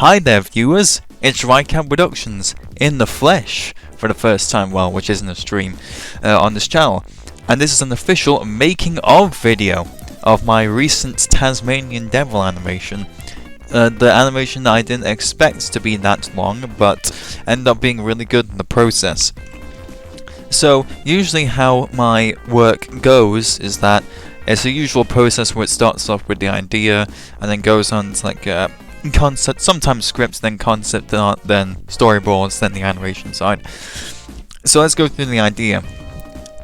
Hi there viewers, it's Rycam Productions in the flesh for the first time, well, which isn't a stream, on this channel. And this is an official making of video of my recent Tasmanian Devil animation. The animation that I didn't expect to be that long, but ended up being really good in the process. So, usually how my work goes is that it's a usual process where it starts off with the idea, and then goes on to like concept, sometimes scripts, then concept art, then storyboards, then the animation side. So let's go through the idea.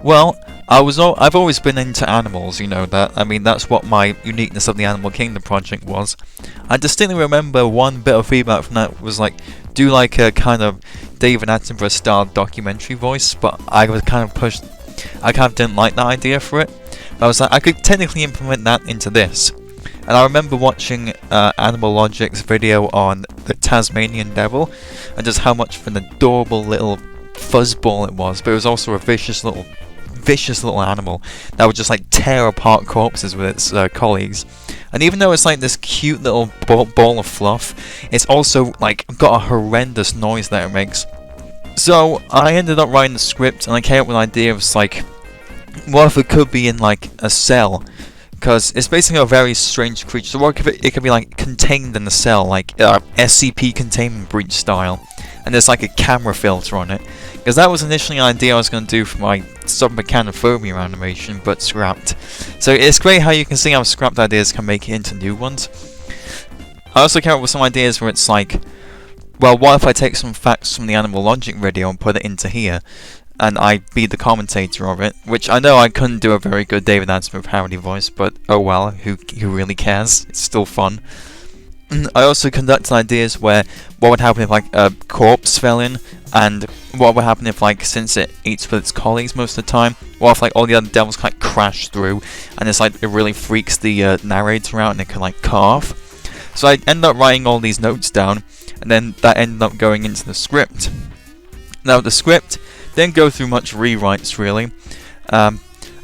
Well, I've always been into animals, you know that. I mean, that's what my uniqueness of the Animal Kingdom project was. I distinctly remember one bit of feedback from that was like, do like a kind of David Attenborough style documentary voice, but I was kind of pushed. I kind of didn't like that idea for it. But I was like, I could technically implement that into this. And I remember watching Animal Logic's video on the Tasmanian Devil, and just how much of an adorable little fuzzball it was. But it was also a vicious little animal that would just like tear apart corpses with its colleagues. And even though it's like this cute little ball of fluff, it's also like got a horrendous noise that it makes. So I ended up writing the script, and I came up with an idea of like, what if it could be in like a cell? Because it's basically a very strange creature. So what if it could be like contained in a cell, like SCP containment breach style, and there's like a camera filter on it. Because that was initially an idea I was going to do for my submechanophobia animation, but scrapped. So it's great how you can see how scrapped ideas can make it into new ones. I also came up with some ideas where it's like, well, what if I take some facts from the Animal Logic video and put it into here, and I be the commentator of it, which I know I couldn't do a very good David Attenborough parody voice, but oh well, who really cares? It's still fun. I also conducted ideas where what would happen if like a corpse fell in, and what would happen if like, since it eats with its colleagues most of the time, what if like all the other devils like crash through, and it's like it really freaks the narrator out and it can like cough. So I ended up writing all these notes down, and then that ended up going into the script. Now the script didn't go through much rewrites really.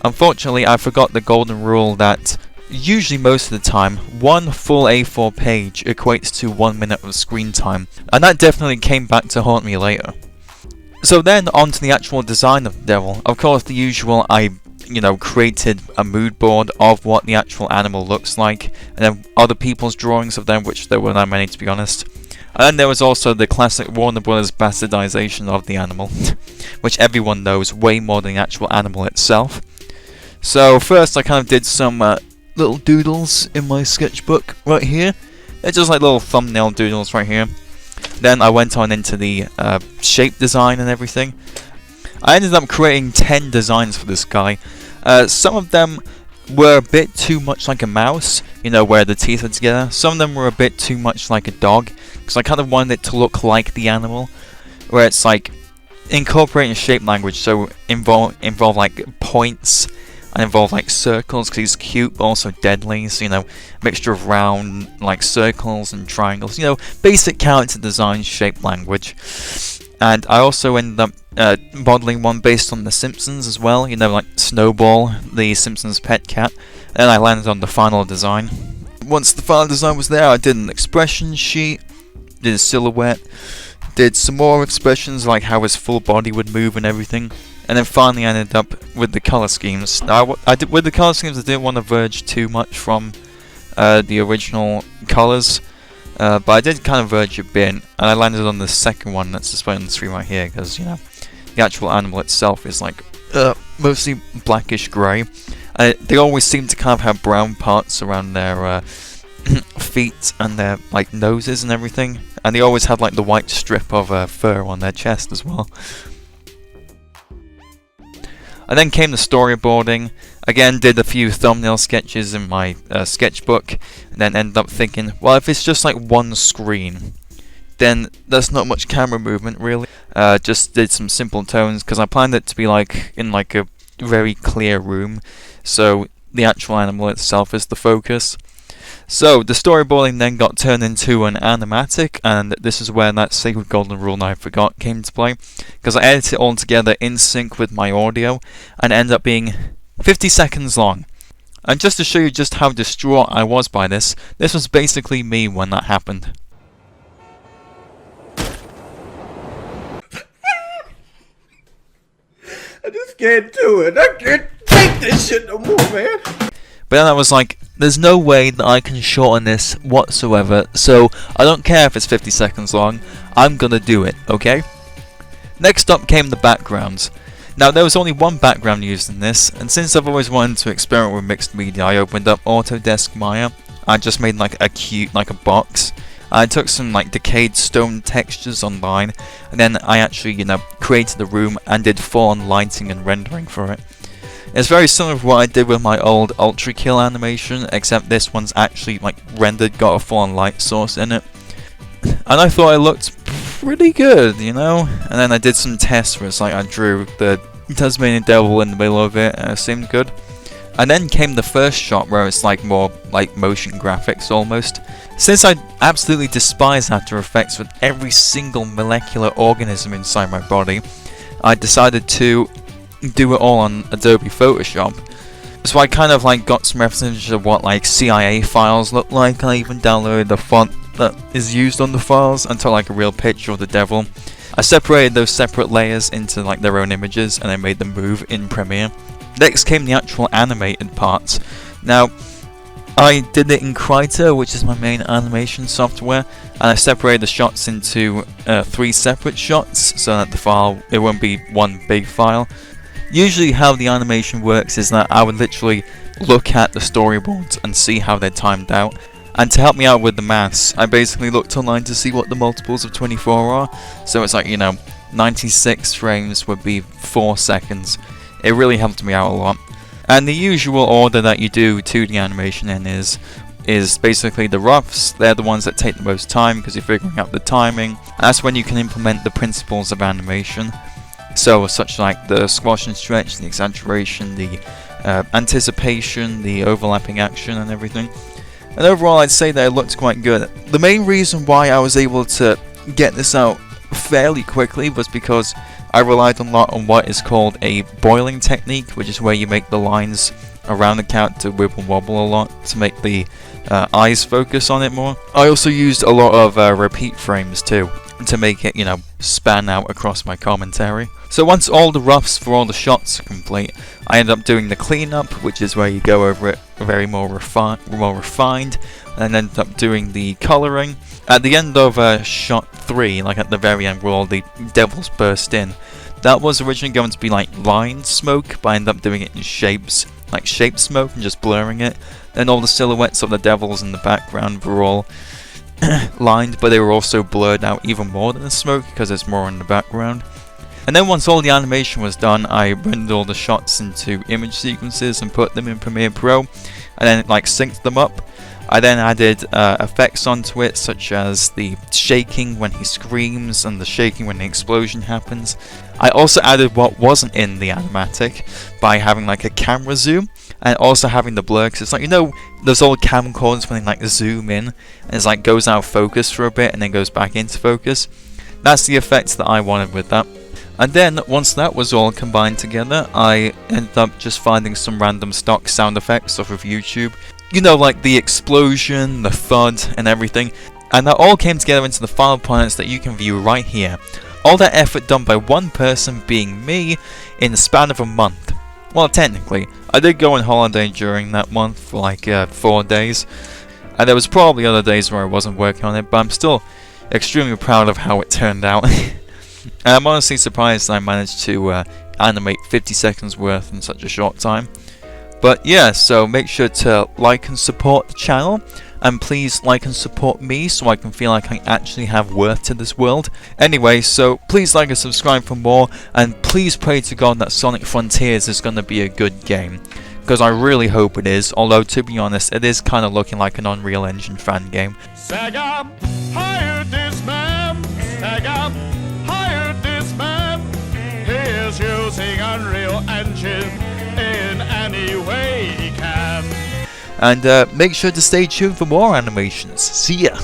Unfortunately, I forgot the golden rule that usually most of the time, one full A4 page equates to 1 minute of screen time, and that definitely came back to haunt me later. So then on to the actual design of the devil. Of course, the usual, I created a mood board of what the actual animal looks like, and then other people's drawings of them, which there were not many to be honest. And then there was also the classic Warner Brothers bastardization of the animal, which everyone knows way more than the actual animal itself. So first I kind of did some little doodles in my sketchbook right here. They're just like little thumbnail doodles right here. Then I went on into the shape design and everything. I ended up creating 10 designs for this guy. Some of them were a bit too much like a mouse, where the teeth are together. Some of them were a bit too much like a dog, because I kind of wanted it to look like the animal, where it's like incorporating shape language, so involve like points, and involve like circles, because he's cute but also deadly, so mixture of round like circles and triangles, basic character design shape language. And I also ended up modeling one based on The Simpsons as well, like Snowball, the Simpsons pet cat, and I landed on the final design. Once the final design was there, I did an expression sheet, did a silhouette, did some more expressions like how his full body would move and everything, and then finally I ended up with the color schemes. With the color schemes, I didn't want to verge too much from the original colors. But I did kind of verge a bit, and I landed on the second one that's displayed on the screen right here, because, the actual animal itself is like, mostly blackish grey. They always seem to kind of have brown parts around their feet and their, like, noses and everything, and they always have, like, the white strip of fur on their chest as well. And then came the storyboarding. Again, did a few thumbnail sketches in my sketchbook, and then ended up thinking, well, if it's just like one screen, then there's not much camera movement really. Just did some simple tones, because I planned it to be like in like a very clear room, so the actual animal itself is the focus. So the storyboarding then got turned into an animatic, and this is where that sacred golden rule I forgot came to play, because I edited it all together in sync with my audio, and it ended up being 50 seconds long. And just to show you just how distraught I was by this was basically me when that happened. I just can't do it. I can't take this shit no more, man. But then I was like, there's no way that I can shorten this whatsoever, so I don't care if it's 50 seconds long, I'm gonna do it, okay? Next up came the backgrounds. Now there was only one background used in this, and since I've always wanted to experiment with mixed media, I opened up Autodesk Maya. I just made like a box. I took some like decayed stone textures online, and then I actually, created the room and did full-on lighting and rendering for it. It's very similar to what I did with my old Ultra Kill animation, except this one's actually like rendered, got a full-on light source in it. And I thought it looked pretty good, And then I did some tests where it's like I drew the Tasmanian Devil in the middle of it, and it seemed good. And then came the first shot where it's like more like motion graphics almost. Since I absolutely despise After Effects with every single molecular organism inside my body, I decided to do it all on Adobe Photoshop. So I kind of like got some references of what like CIA files look like. I even downloaded the font that is used on the files and took like a real picture of the devil. I separated those separate layers into like their own images and I made them move in Premiere. Next came the actual animated parts. Now, I did it in Krita, which is my main animation software, and I separated the shots into 3 separate shots so that the file, it won't be one big file. Usually how the animation works is that I would literally look at the storyboards and see how they're timed out. And to help me out with the maths, I basically looked online to see what the multiples of 24 are. So it's like, 96 frames would be 4 seconds. It really helped me out a lot. And the usual order that you do 2D animation in is basically the roughs. They're the ones that take the most time because you're figuring out the timing. That's when you can implement the principles of animation. So such like the squash and stretch, the exaggeration, the anticipation, the overlapping action and everything. And overall I'd say that it looked quite good. The main reason why I was able to get this out fairly quickly was because I relied a lot on what is called a boiling technique, which is where you make the lines around the character wibble wobble a lot to make the eyes focus on it more. I also used a lot of repeat frames too, to make it, span out across my commentary. So once all the roughs for all the shots are complete, I end up doing the cleanup, which is where you go over it very more refined, and end up doing the colouring. At the end of shot 3, like at the very end where all the devils burst in, that was originally going to be like line smoke, but I ended up doing it in shapes, like shape smoke and just blurring it. Then all the silhouettes of the devils in the background were all lined, but they were also blurred out even more than the smoke because there's more in the background. And then once all the animation was done, I rendered all the shots into image sequences and put them in Premiere Pro, and then like synced them up. I then added effects onto it, such as the shaking when he screams and the shaking when the explosion happens. I also added what wasn't in the animatic by having like a camera zoom and also having the blur, because it's like, those old camcorders when they like zoom in and it's like goes out of focus for a bit and then goes back into focus. That's the effects that I wanted with that. And then once that was all combined together, I ended up just finding some random stock sound effects off of YouTube. Like the explosion, the thud, and everything. And that all came together into the final products that you can view right here. All that effort done by one person, being me, in the span of a month. Well, technically, I did go on holiday during that month for like 4 days. And there was probably other days where I wasn't working on it, but I'm still extremely proud of how it turned out. And I'm honestly surprised I managed to animate 50 seconds worth in such a short time. But yeah, so make sure to like and support the channel, and please like and support me so I can feel like I actually have worth to this world. Anyway, so please like and subscribe for more, and please pray to God that Sonic Frontiers is going to be a good game, because I really hope it is, although to be honest, it is kind of looking like an Unreal Engine fan game. Sega hired this man. Sega hired this man. He is using Unreal Engine in any way he can. And make sure to stay tuned for more animations. See ya!